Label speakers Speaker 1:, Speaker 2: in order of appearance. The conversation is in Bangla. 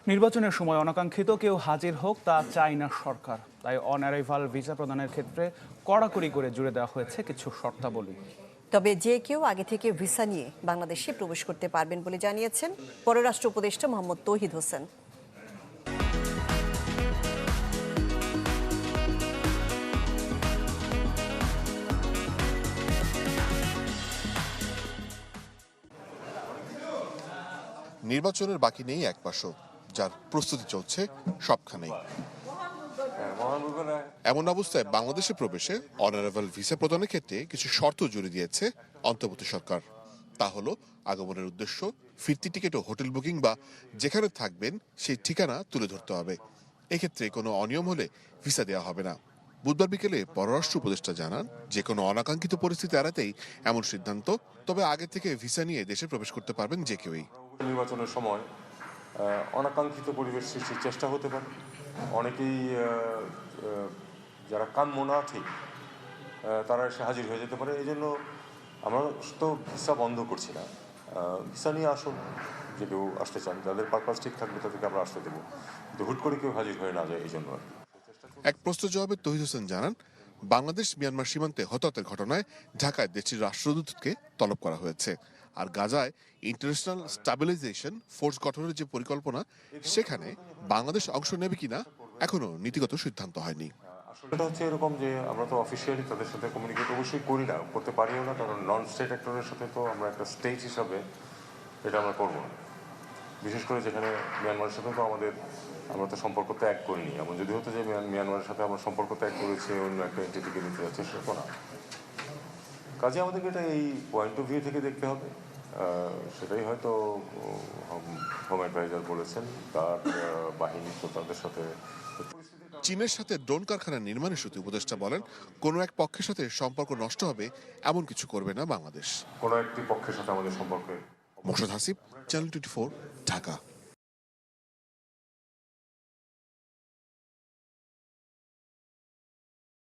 Speaker 1: নির্বাচনের সময় অনাকাঙ্ক্ষিত কেউ হাজির হোক তা চায় না সরকার, তাই অন অ্যারাইভাল ভিসা প্রদানের ক্ষেত্রে কড়াকড়ি করে জুড়ে দেওয়া হয়েছে কিছু শর্তাবলী।
Speaker 2: তবে যে কেউ আগে থেকে ভিসা নিয়ে বাংলাদেশে প্রবেশ করতে পারবেন বলে জানিয়েছেন পররাষ্ট্র উপদেষ্টা মোহাম্মদ তৌহিদ হোসেন।
Speaker 3: নির্বাচনের বাকি নেই এক মাসও, যার প্রস্তুতি চলছে সবখানেই। এমন অবস্থায় বাংলাদেশে প্রবেশে অনারেবল ভিসা প্রদানের ক্ষেত্রে কিছু শর্ত জুড়ে দিয়েছে অন্তর্বর্তী সরকার। তা হলো আগমনের উদ্দেশ্য, ফিরতি টিকিট ও হোটেল বুকিং বা যেখানে থাকবেন সেই ঠিকানা তুলে ধরতে হবে। এক্ষেত্রে কোনো অনিয়ম হলে ভিসা দেওয়া হবে না। বুধবার বিকেলে পররাষ্ট্র উপদেষ্টা জানান, যে কোনো অনাকাঙ্ক্ষিত পরিস্থিতি এড়াতেই এমন সিদ্ধান্ত। তবে আগে থেকে ভিসা নিয়ে দেশে প্রবেশ করতে পারবেন যে কেউই।
Speaker 4: নির্বাচনের সময় অনাকাঙ্ক্ষিত পরিবেশ সৃষ্টির চেষ্টা হতে পারে। অনেকেই যারা কাম্য না ঠিক তারা এসে হাজির হয়ে যেতে পারে। এই জন্য আমরা তো ভিসা বন্ধ করছি না, ভিসা নিয়ে আসুন, যে কেউ আসতে চান, যাদের পারপাস ঠিক থাকবে তাদেরকে আমরা আসতে দেবো, কিন্তু হুট করে কেউ হাজির হয়ে না যায় এই জন্য।
Speaker 3: এক প্রশ্নের জবাবে তৌহিদ হোসেন জানান, বাংলাদেশ মিয়ানমার সীমান্তে হতাহতের ঘটনায় ঢাকায় দেশটির রাষ্ট্রদূতকে তলব করা হয়েছে। আর গাজায় ইন্টারন্যাশনাল স্টাবিলাইজেশন ফোর্স গঠনের যে পরিকল্পনা, সেখানে বাংলাদেশ অংশ নেবে কিনা এখনো নীতিগত সিদ্ধান্ত হয়নি।
Speaker 4: এটা হচ্ছে এরকম যে আমরা তো অফিসিয়ালি তাদের সাথে কমিউনিকেট অবশ্যই করি না, করতে পারিও না, কারণ নন স্টেট অ্যাক্টরের সাথে তো আমরা একটা স্টেট হিসাবে এটা আমরা করবো না। বিশেষ করে যেখানে মিয়ানমারের সাথে তো আমরা তো সম্পর্ক ত্যাগ করিনি। এমন যদি হতো যে মিয়ানমারের সাথে আমরা সম্পর্ক ত্যাগ করেছি, অন্য একটা এন্টিটিকে নিতে যাচ্ছে, সেটা না। কাজে আমাদেরকে এটা এই পয়েন্ট অফ ভিউ থেকে দেখতে হবে। সেটাই হয়তো হোম অ্যাডভাইজার বলেছেন, তার বাহিনী তো তাদের সাথে।
Speaker 3: চীনের সাথে ড্রোন কারখানা নির্মাণ ইস্যুতে উপদেষ্টা বলেন, কোনো এক পক্ষের সাথে সম্পর্ক নষ্ট হবে এমন কিছু করবে না বাংলাদেশ।
Speaker 4: কোনো একটি পক্ষের সাথে আমাদের সম্পর্কে।
Speaker 3: মোর্শেদ হাসিব, চ্যানেল 24, ঢাকা।